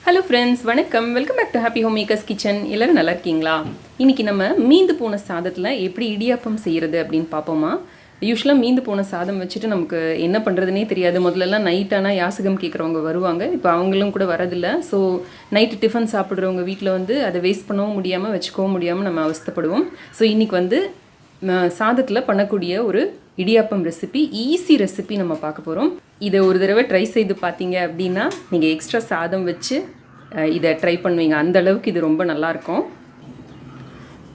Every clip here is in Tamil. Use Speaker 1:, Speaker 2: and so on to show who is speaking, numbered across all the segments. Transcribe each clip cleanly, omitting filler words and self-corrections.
Speaker 1: ஹலோ ஃப்ரெண்ட்ஸ், வணக்கம். Welcome back to happy home makers kitchen. எல்லோரும் நல்லா இருக்கீங்களா? இன்றைக்கி நம்ம மீந்து போன சாதத்தில் எப்படி இடியாப்பம் செய்கிறது அப்படின்னு பார்ப்போமா. யூஸ்வலாக மீந்து போன சாதம் வச்சுட்டு நமக்கு என்ன பண்ணுறதுனே தெரியாது. முதல்லலாம் நைட்டானால் யாசகம் கேட்குறவங்க வருவாங்க. இப்போ அவங்களும் கூட வரதில்லை. ஸோ நைட்டு டிஃபன் சாப்பிட்றவங்க வீட்டில் வந்து அதை வேஸ்ட் பண்ணவும் முடியாமல் வச்சுக்கவும் முடியாமல் நம்ம அவஸ்தைப்படுவோம். ஸோ இன்றைக்கி வந்து சாதத்தில் பண்ணக்கூடிய ஒரு இடியாப்பம் ரெசிபி, ஈஸி ரெசிபி நம்ம பார்க்க போகிறோம். இதை ஒரு தடவை ட்ரை செய்து பார்த்தீங்க அப்படின்னா நீங்கள் எக்ஸ்ட்ரா சாதம் வச்சு இதை ட்ரை பண்ணுவீங்க. அந்த அளவுக்கு இது ரொம்ப நல்லாயிருக்கும்.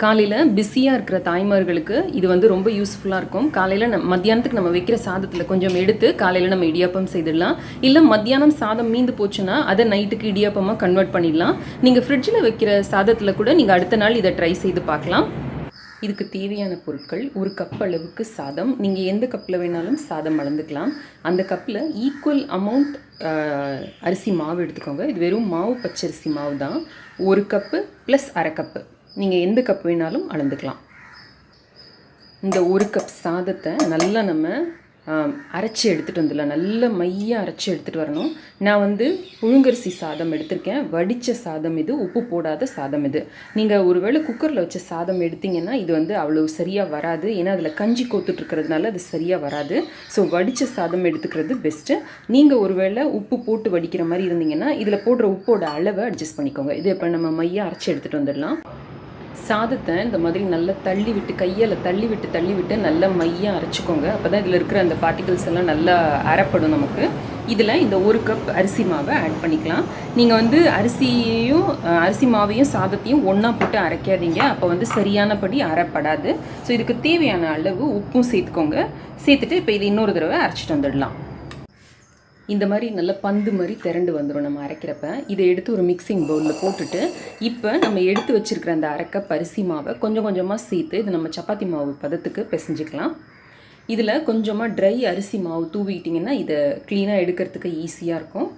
Speaker 1: காலையில் பிஸியாக இருக்கிற தாய்மார்களுக்கு இது வந்து ரொம்ப யூஸ்ஃபுல்லாக இருக்கும். காலையில் மத்தியானத்துக்கு நம்ம வைக்கிற சாதத்தில் கொஞ்சம் எடுத்து காலையில் நம்ம இடியாப்பம் செய்திடலாம். இல்லை மத்தியானம் சாதம் மீந்து போச்சுன்னா அதை நைட்டுக்கு இடியாப்பமாக கன்வெர்ட் பண்ணிடலாம். நீங்கள் ஃப்ரிட்ஜில் வைக்கிற சாதத்தில் கூட நீங்கள் அடுத்த நாள் இதை ட்ரை செய்து பார்க்கலாம். இதுக்கு தேவையான பொருட்கள்: ஒரு கப் அளவுக்கு சாதம். நீங்கள் எந்த கப்பில் வேணாலும் சாதம் அளந்துக்கலாம். அந்த கப்பில் ஈக்குவல் அமௌண்ட் அரிசி மாவு எடுத்துக்கோங்க. இது வெறும் மாவு பச்சரிசி மாவு தான். ஒரு கப்பு ப்ளஸ் அரை கப்பு, நீங்கள் எந்த கப் வேணாலும் அளந்துக்கலாம். இந்த ஒரு கப் சாதத்தை நல்லா நம்ம அரைச்சி எடுத்துகிட்டு வந்துடலாம். நல்ல மையாக அரைச்சி எடுத்துகிட்டு வரணும். நான் வந்து புழுங்கரிசி சாதம் எடுத்திருக்கேன். வடித்த சாதம் இது, உப்பு போடாத சாதம் இது. நீங்கள் ஒருவேளை குக்கரில் வச்ச சாதம் எடுத்திங்கன்னா இது வந்து அவ்வளோ சரியாக வராது. ஏன்னா அதில் கஞ்சி கோத்துட்ருக்கிறதுனால அது சரியாக வராது. ஸோ வடித்த சாதம் எடுத்துக்கிறது பெஸ்ட்டு. நீங்கள் ஒருவேளை உப்பு போட்டு வடிக்கிற மாதிரி இருந்தீங்கன்னா இதில் போடுற உப்போட அளவை அட்ஜஸ்ட் பண்ணிக்கோங்க. இது இப்போ நம்ம மையாக அரைச்சி எடுத்துகிட்டு வந்துடலாம். சாதத்தை இந்த மாதிரி நல்லா தள்ளி விட்டு, கையால் தள்ளி விட்டு நல்லா மையாக அரைச்சிக்கோங்க. அப்போ தான் இதில் இருக்கிற அந்த பார்ட்டிகல்ஸ் எல்லாம் நல்லா அரைப்படும் நமக்கு. இதில் இந்த ஒரு கப் அரிசி மாவை ஆட் பண்ணிக்கலாம். நீங்கள் வந்து அரிசி மாவையும் சாதத்தையும் ஒன்றா போட்டு அரைக்காதீங்க. அப்போ வந்து சரியானபடி அரைப்படாது. ஸோ இதுக்கு தேவையான அளவு உப்பும் சேர்த்துக்கோங்க. சேர்த்துட்டு இப்போ இது இன்னொரு தடவை அரைச்சிட்டு வந்துடலாம். இந்த மாதிரி நல்லா பந்து மாதிரி திரண்டு வந்துடும் நம்ம அரைக்கிறப்ப. இதை எடுத்து ஒரு மிக்சிங் பவுலில் போட்டுட்டு இப்போ நம்ம எடுத்து வச்சுருக்கிற அந்த அரை கப் அரிசி மாவை கொஞ்சம் கொஞ்சமாக சேர்த்து இது நம்ம சப்பாத்தி மாவு பதத்துக்கு பிசைஞ்சிக்கலாம். இதில் கொஞ்சமாக ட்ரை அரிசி மாவு தூவிட்டிங்கன்னா இதை க்ளீனாக எடுக்கிறதுக்கு ஈஸியாக இருக்கும்.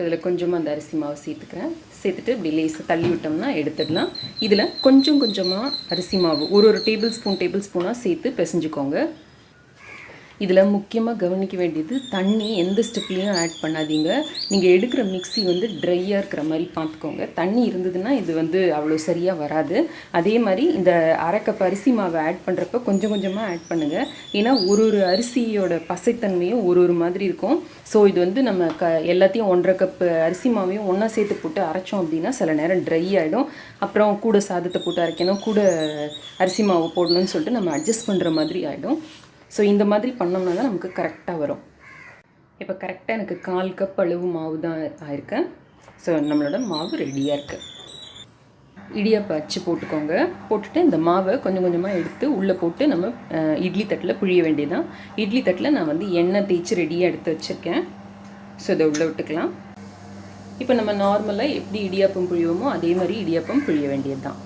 Speaker 1: இதில் கொஞ்சமாக அந்த அரிசி மாவு சேர்த்துட்டு இப்படி லேசாக தள்ளி விட்டோம்னா எடுத்துடலாம். இதில் கொஞ்சம் கொஞ்சமாக அரிசி மாவு ஒரு டேபிள் ஸ்பூனாக சேர்த்து பிசைஞ்சிக்கோங்க. இதில் முக்கியமாக கவனிக்க வேண்டியது, தண்ணி எந்த ஸ்டெப்லேயும் ஆட் பண்ணாதீங்க. நீங்கள் எடுக்கிற மிக்ஸி வந்து ட்ரையாக இருக்கிற மாதிரி பார்த்துக்கோங்க. தண்ணி இருந்ததுன்னா இது வந்து அவ்வளோ சரியாக வராது. அதே மாதிரி இந்த அரை கப் அரிசி மாவை ஆட் பண்ணுறப்ப கொஞ்சம் கொஞ்சமாக ஆட் பண்ணுங்கள். ஏன்னா ஒரு அரிசியோட பசைத்தன்மையும் ஒரு மாதிரி இருக்கும். ஸோ இது வந்து நம்ம எல்லாத்தையும் 1.5 கப் அரிசி மாவையும் ஒன்றா சேர்த்து போட்டு அரைச்சோம் அப்படின்னா சில நேரம் ட்ரை ஆகிடும். அப்புறம் கூட சாதத்தை போட்டு அரைக்கணும், கூட அரிசி மாவு போடணும்னு சொல்லிட்டு நம்ம அட்ஜஸ்ட் பண்ணுற மாதிரி ஆகிடும். ஸோ இந்த மாதிரி பண்ணோம்னா தான் நமக்கு கரெக்டாக வரும். இப்போ கரெக்டாக எனக்கு 1/4 கப் அளவு மாவு தான் ஆயிருக்கேன். ஸோ நம்மளோட மாவு ரெடியாக இருக்குது. இடியாப்பம் அச்சு போட்டுக்கோங்க. போட்டுட்டு இந்த மாவை கொஞ்சம் கொஞ்சமாக எடுத்து உள்ளே போட்டு நம்ம இட்லி தட்டில் புழிய வேண்டியதான். இட்லி தட்டில் நான் வந்து எண்ணெய் தேய்ச்சி ரெடியாக எடுத்து வச்சுருக்கேன். ஸோ இதை உள்ளே விட்டுக்கலாம். இப்போ நம்ம நார்மலாக எப்படி இடியாப்பம் புழியோமோ அதே மாதிரி இடியாப்பம் புழிய வேண்டியது தான்.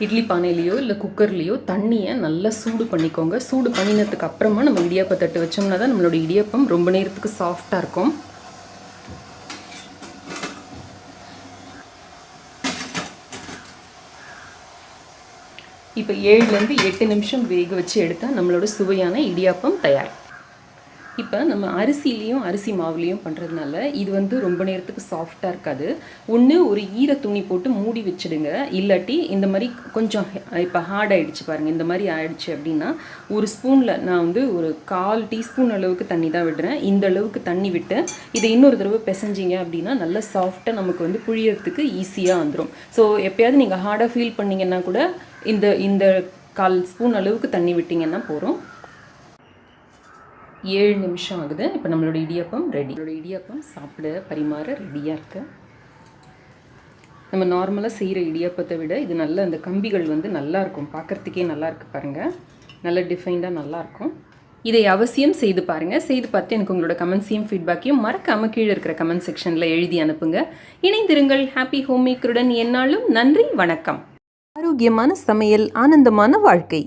Speaker 1: இட்லி பானையிலையோ இல்லை குக்கர்லேயோ தண்ணியை நல்லா சூடு பண்ணிக்கோங்க. சூடு பண்ணினதுக்கு அப்புறமா நம்ம இடியாப்ப தட்டு வச்சோம்னா தான் நம்மளோட இடியாப்பம் ரொம்ப நேரத்துக்கு சாஃப்டாக இருக்கும். இப்போ 7லேருந்து 8 நிமிஷம் வேக வச்சு எடுத்தால் நம்மளோட சுவையான இடியாப்பம் தயார். இப்போ நம்ம அரிசிலையும் அரிசி மாவுலேயும் பண்ணுறதுனால இது வந்து ரொம்ப நேரத்துக்கு சாஃப்டாக இருக்காது. ஒன்று ஒரு ஈர துணி போட்டு மூடி வச்சுடுங்க. இல்லாட்டி இந்த மாதிரி கொஞ்சம் இப்போ ஹார்ட் ஆகிடுச்சு பாருங்கள், இந்த மாதிரி ஆகிடுச்சு அப்படின்னா ஒரு ஸ்பூனில் நான் வந்து ஒரு 1/4 டீஸ்பூன் அளவுக்கு தண்ணி தான் விடுறேன். இந்த அளவுக்கு தண்ணி விட்டு இதை இன்னொரு தடவை பிசைஞ்சிங்க அப்படின்னா நல்லா சாஃப்டாக நமக்கு வந்து புழியறதுக்கு ஈஸியாக வந்துடும். ஸோ எப்போயாவது நீங்கள் ஹார்டாக ஃபீல் பண்ணிங்கன்னா கூட இந்த 1/4 ஸ்பூன் அளவுக்கு தண்ணி விட்டிங்கன்னா போகிறோம். 7 நிமிஷம் ஆகுது. இப்போ நம்மளோட இடியாப்பம் ரெடி. இடியாப்பம் சாப்பிட பரிமாற ரெடியாக இருக்குது. நம்ம நார்மலாக செய்கிற இடியாப்பத்தை விட இது நல்ல அந்த கம்பிகள் வந்து நல்லாயிருக்கும், பார்க்குறதுக்கே நல்லாயிருக்கு பாருங்கள். நல்ல டிஃபைன்டாக நல்லாயிருக்கும். இதை அவசியம் செய்து பாருங்கள். செய்து பார்த்து எனக்கு உங்களோட கமெண்ட்ஸையும் ஃபீட்பேக்கையும் மறக்காமல் கீழே இருக்கிற கமெண்ட் செக்ஷனில் எழுதி அனுப்புங்க. இணைந்திருங்கள் ஹாப்பி ஹோம் மேக்கருடன். என்னாலும் நன்றி, வணக்கம். ஆரோக்கியமான சமையல், ஆனந்தமான வாழ்க்கை.